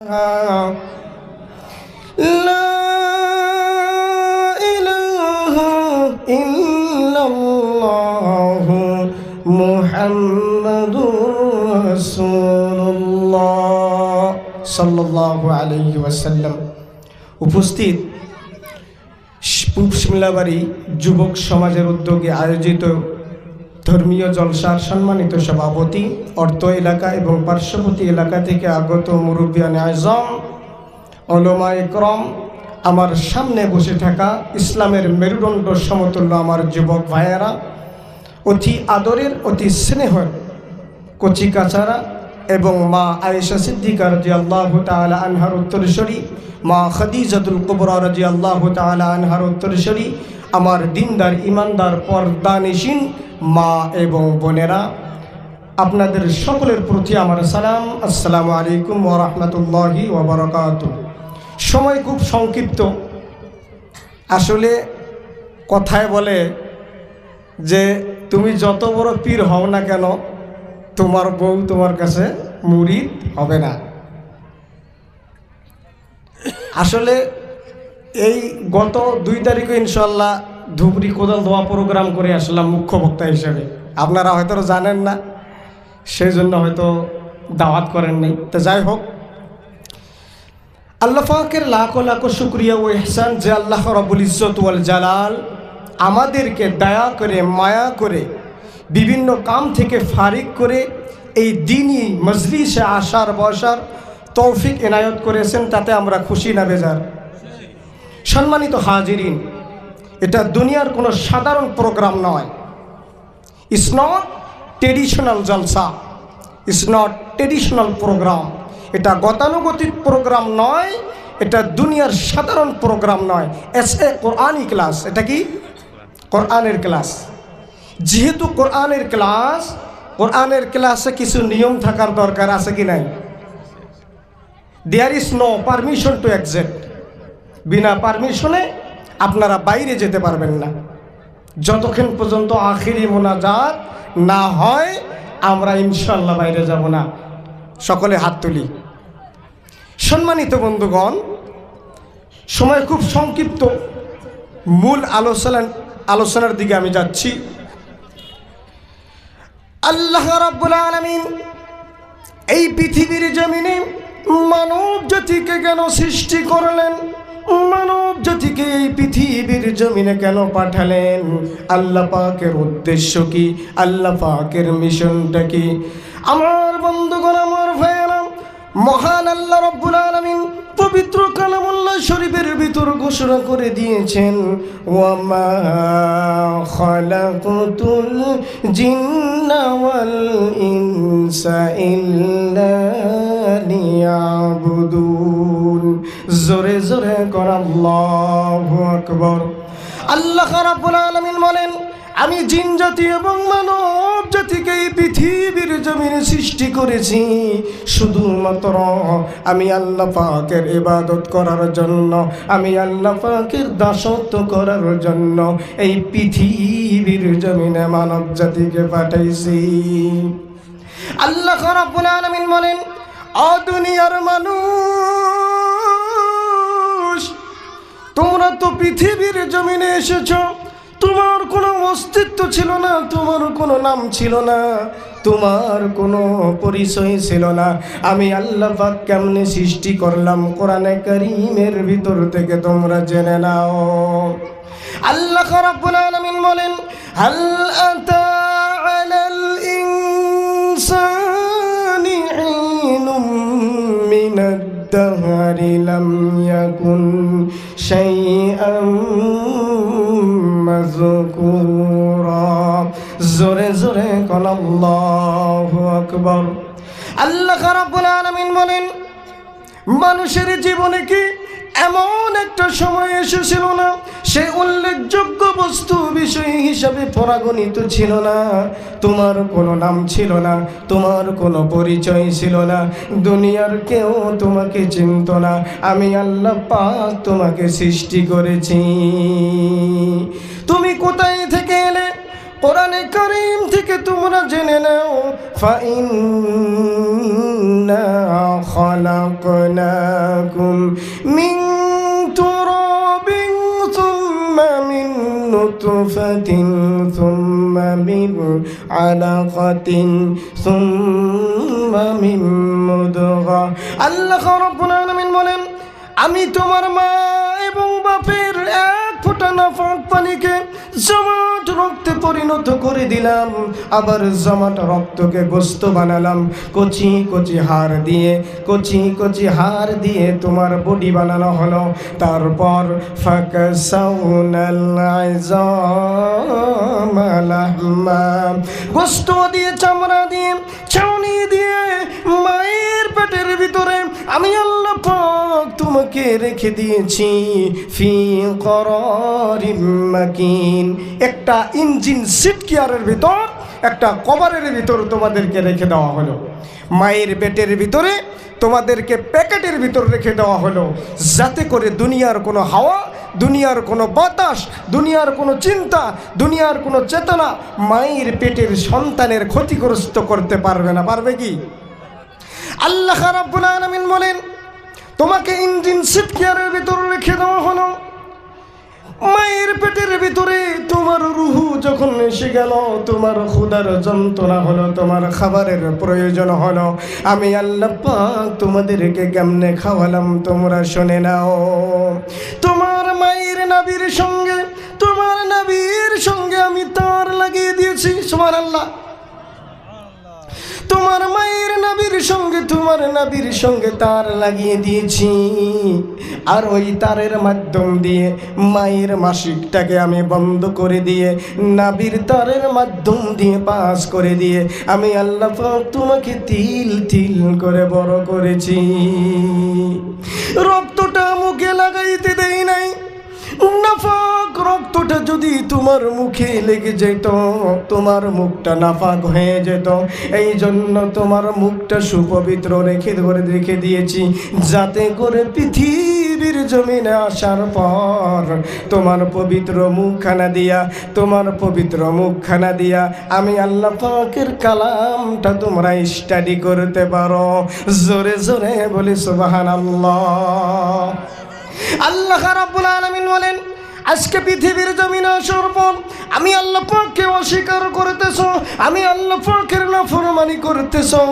لا إله إلا الله محمد رسول الله صلى الله عليه وسلم। উপস্থিত শিমলাবাড়ি যুবক সমাজের উদ্যোগে আয়োজিত ধর্মীয় জলসার সম্মানিত সভাপতি, অর্থ এলাকা এবং পার্শ্ববর্তী এলাকা থেকে আগত মুরব্বিয়ান আজম, উলামা ইকরাম, আমার সামনে বসে থাকা ইসলামের মেরুদণ্ড সমতুল্য আমার যুবক ভাইয়েরা, অতি আদরের অতি স্নেহের কচি কাচারা এবং মা আয়েশা সিদ্দিকা রাদিয়াল্লাহু তাআলা আনহার উত্তরসূরি, মা খাদিজাতুল কুবরা রাদিয়াল্লাহু তাআলা আনহার উত্তরসূরি, আমার দিনদার ইমানদার পর্দানিশীন মা এবং বোনেরা, আপনাদের সকলের প্রতি আমার সালাম। আসসালামু আলাইকুম ওয়া রাহমাতুল্লাহি ওয়া বারাকাতুহু। সময় খুব সংক্ষিপ্ত। আসলে কথায় বলে যে তুমি যত বড় পীর হও না কেন, তোমার বউ তোমার কাছে মুরিদ হবে না। আসলে এই গত 2 তারিখে ইনশাআল্লাহ ধুবড়ি কোদাল ধোয়া প্রোগ্রাম করে আসলাম মুখ্য বক্তা হিসেবে। আপনারা হয়তো জানেন না, সেই জন্য হয়তো দাওয়াত করেন নাই। তো যাই হোক, আল্লাহ পাকের লাখো লাখো শুকরিয়া ও ইহসান যে আল্লাহ রাব্বুল ইজ্জত ওয়াল জালাল আমাদেরকে দয়া করে মায়া করে বিভিন্ন কাম থেকে ফারিক করে এই দিনই মজলিসে আসার বসার তৌফিক এনায়ত করেছেন, তাতে আমরা খুশি না বেজার? সম্মানিত হাজিরিন, এটা দুনিয়ার কোনো সাধারণ প্রোগ্রাম নয়। ইটস নট ট্রেডিশনাল জলসা, ইটস নট ট্রেডিশনাল প্রোগ্রাম। এটা গতানুগতিক প্রোগ্রাম নয়, এটা দুনিয়ার সাধারণ প্রোগ্রাম নয়। এস এ কোরআনি ক্লাস। এটা কি? কোরআনের ক্লাস। যেহেতু কোরআনের ক্লাস, কোরআনের ক্লাসে কিছু নিয়ম থাকার দরকার আছে কি নাই? There is no permission to exit. বিনা পারমিশনে আপনারা বাইরে যেতে পারবেন না। যতক্ষণ পর্যন্ত আখিরি মোনাজাত না হয় আমরা ইনশাআল্লাহ বাইরে যাব না। সকলে হাত তুলি। সম্মানিত বন্ধুগণ, সময় খুব সংক্ষিপ্ত। মূল আলোচনার দিকে আমি যাচ্ছি। আল্লাহ রাব্বুল আলামিন এই পৃথিবীর জমিনে মানব জাতিকে কেন সৃষ্টি করলেন? মানব জাতিকে এই পৃথিবীর জমিনে কেন পাঠালেন? আল্লাহ পাকের উদ্দেশ্য কি? আল্লাহ পাকের মিশনটা কি? আমার বন্ধুগণ, আমার ভাইয়েরা, মহান আল্লাহ রাব্বুল আলামিন পবিত্র কালামুল্লাহ শরীফের ভিতর ঘোষণা করে দিয়েছেন, ওয়া মা খালাকুতুল জিন্না ওয়াল ইনসা ইল্লা লিয়াবুদুন। জোরে জোরে কর আল্লাহু আকবার। আল্লাহ রাব্বুল আলামিন বলেন, আমি জিন জাতি এবং মানব জাতিকে এই পৃথিবীর জমিনে সৃষ্টি করেছি শুধুমাত্র আমি আল্লাহ পাকের ইবাদত করার জন্য, আমি আল্লাহ পাকের দাসত্ব করার জন্য এই পৃথিবীর জমিনে মানব জাতিকে পাঠাইছি। আল্লাহ রাব্বুল আলামিন বলেন, ও দুনিয়ার মানুষ, তোমরা তো পৃথিবীর জমিনে এসেছো, তোমার কোনো অস্তিত্ব ছিল না, তোমার কোনো নাম ছিল না, তোমার কোনো পরিচয় ছিল না। আমি আল্লাহ পাক কেমনে সৃষ্টি করলাম কোরআনে কারীমের ভিতর থেকে তোমরা জেনে নাও। আল্লাহ রাব্বুল আলামিন বলেন, হাল আতা আলাল ইনসানি হিনুম মিনাদ দাহরি লাম ইয়াকুন শাইআম মাযকুরা। জোরে জোরে কোন আল্লাহু আকবার। আল্লাহ রাব্বুল আলামিন বলেন, মানুষের জীবনে কি এমন একটা সময় এসেছিল না সে উল্লেখযোগ্য বস্তু বিষয় হিসাবে পরাগণিত ছিল না? তোমার কোনো নাম ছিল না, তোমার কোনো পরিচয় ছিল না, দুনিয়ার কেউ তোমাকে চিনত না। আমি আল্লাহ পাক তোমাকে সৃষ্টি করেছি। তুমি কোথায় থেকে এলে, কোরআনে কারীম থেকে তোমরা জেনে নাও, ফাইন্না খালাকনাকুম মিন তুরাবিন সুম্মা মিন নুতফাতিন সুম্মা মিন আলাকাতিন সুম্মা মিন মুদগা। আল্লাহ রাব্বুল আলামিন বলেন, আমি তোমার মা এবং বাপের এক ফোঁটা নাফাক পানিকে জমাট রক্তে পরিণত করে দিলাম, আবার জমাট রক্তকে গোস্ত বানালাম, কচি কচি হাড় দিয়ে তোমার বডি বানানো হলো। তারপর ফাকাসাউনাল ইযামা লাহমা, গোস্ত দিয়ে, চামড়া দিয়ে, ছাউনি দিয়ে মায়ের পেটের ভিতরে আমি আল্লাহ পাক তোমাকে রেখে দিয়েছি ফি করারিম মাকিন, একটা ইঞ্জিন সিট কেয়ারের ভিতর, একটা কভারের ভিতর তোমাদেরকে রেখে দেওয়া হলো। মায়ের পেটের ভিতরে তোমাদেরকে প্যাকেটের ভিতর রেখে দেওয়া হলো, যাতে করে দুনিয়ার কোনো হাওয়া, দুনিয়ার কোনো বাতাস, দুনিয়ার কোনো চিন্তা, দুনিয়ার কোনো চেতনা মায়ের পেটের সন্তানের ক্ষতিগ্রস্ত করতে পারবে না। পারবে কি? আল্লাহ রাব্বুল আলামিন বলেন, তোমাকে ইঞ্জিন সিট কেয়ারের ভিতরে রেখে দেওয়া হলো। মায়ের পেটের ভিতরে তোমার রুহু যখন এসে গেল, তোমার ক্ষুধার যন্ত্রণা হলো, তোমার খাবারের প্রয়োজন হলো, আমি আল্লাহ পাক তোমাদেরকে কেমনে খাওয়ালাম তোমরা শুনে নাও। তোমার মায়ের নাভির সঙ্গে, তোমার নাভির সঙ্গে আমি তার লাগিয়ে দিয়েছি। সুবহানাল্লাহ। তোমার মায়ের নাভির সঙ্গে, তোমার নাভির সঙ্গে তার লাগিয়ে দিয়েছি, আর ওই তারের মাধ্যম দিয়ে মায়ের মাসিকটাকে আমি বন্ধ করে দিয়ে, নাভির তারের মাধ্যম দিয়ে পাস করে দিয়ে আমি আল্লাহ পাক তোমাকে তিল তিল করে বড় করেছি। রক্তটা মুখে লাগাইতে দেই নাই, নাফাক রক্তটা যদি তোমার মুখে লেগে যেত, তোমার মুখটা নাফাক হয়ে যেত। এই জন্য তোমার মুখটা সুপবিত্র রেখে দিয়েছি, যাতে করে পৃথিবীর জমিনে আসার পর তোমার পবিত্র মুখখানা দিয়া আমি আল্লাহ পাকের কালামটা তোমরা স্টাডি করতে পারো। জোরে জোরে বলি সুবহানাল্লাহ। আল্লাহ রাব্বুল আলামিন বলেন, আজকে পৃথিবীর জমিনে আসার পর আমি আল্লাহ পাককে অস্বীকার করতেছো, আমি আল্লাহ পাকের নাফরমানি করতেছো।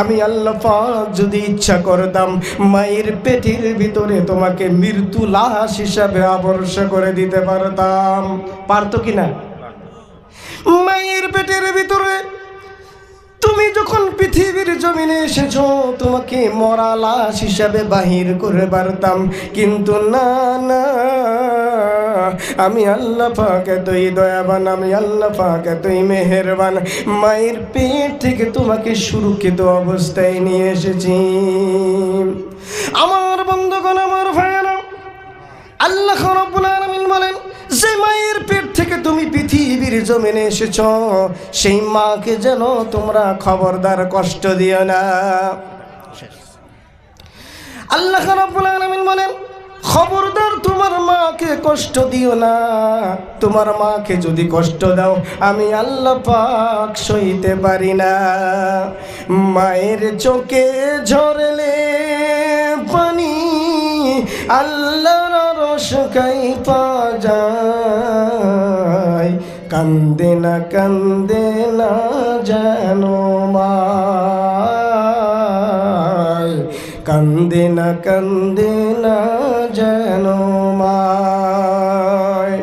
আমি আল্লাহ পাক যদি ইচ্ছা করতাম মায়ের পেটের ভিতরে তোমাকে মৃত্যু লাশ হিসাবে আবর্ষ করে দিতে পারতাম। পারতো কিনা? মায়ের পেটের ভিতরে তুমি যখন পৃথিবীর জমিনে এসেছো, তোমাকে মরা লাশ হিসাবে বাহির করে পারতাম, কিন্তু না না, আমি আল্লাহ পাক এতই দয়াবান, আমি আল্লাহ পাক এতই মেহেরবান, মায়ের পেট থেকে তোমাকে সুরক্ষিত অবস্থায় নিয়ে এসেছি। আমার বন্ধুগণ, আমার ভাইয়েরা, আল্লাহ রাব্বুল আলামিন বলেন, যে মায়ের পেট থেকে তুমি পৃথিবীর জমিনে এসেছ, সেই মাকে যেন তোমরা খবরদার কষ্ট দিও না। আল্লাহ রাব্বুল আলামিন বলেন, খবরদার তোমার মাকে কষ্ট দিও না। তোমার মাকে যদি কষ্ট দাও, আমি আল্লাহ পাক সইতে পারি না। মায়ের চোখে ঝরলে পানি আল্লাহর আরশ কাঁইপা যায়, কান্দে না যেন মায়, কান্দে না যেন মায়।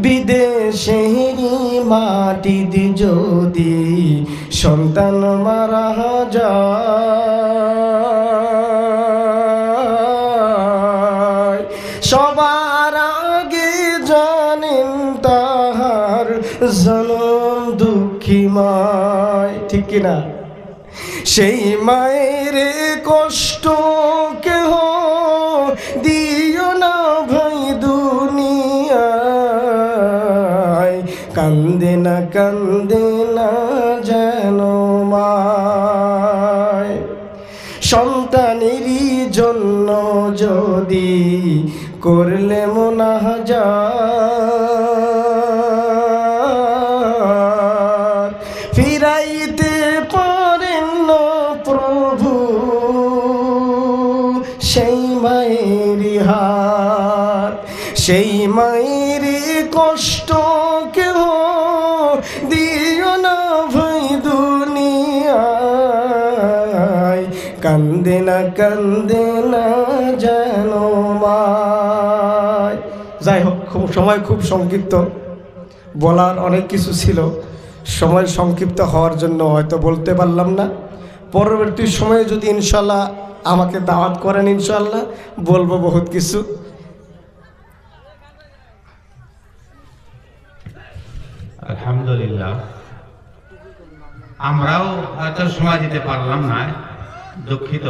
বিদেশেরই মাটিতে যদি সন্তান মারা যায়, সবার আগে জানেন তাহার জনম দুঃখীময়। ঠিক কিনা? সেই মায়ের কষ্ট কেহ দিও না ভাই দুনিয়ায়, কান্দে না যেন মায়। সন্তানেরই জন্য যদি করলে মুনাজাত, সেই মায়েরই হাত, সেই মায়েরই কষ্ট কেহ দিও না ভাই দুনিয়ায়, কান্দে না যেন মায়। যাই হোক, সময় খুব সংক্ষিপ্ত, বলার অনেক কিছু ছিল, সময় সংক্ষিপ্ত হওয়ার জন্য হয়তো বলতে পারলাম না। পরবর্তী সময়ে যদি ইনশাল্লাহ আমাকে দাওয়াত করেন, ইনশাল্লাহ বলবো বহুত কিছু। আলহামদুলিল্লাহ, আমরাও হয়তো সময় দিতে পারলাম না, দুঃখিত।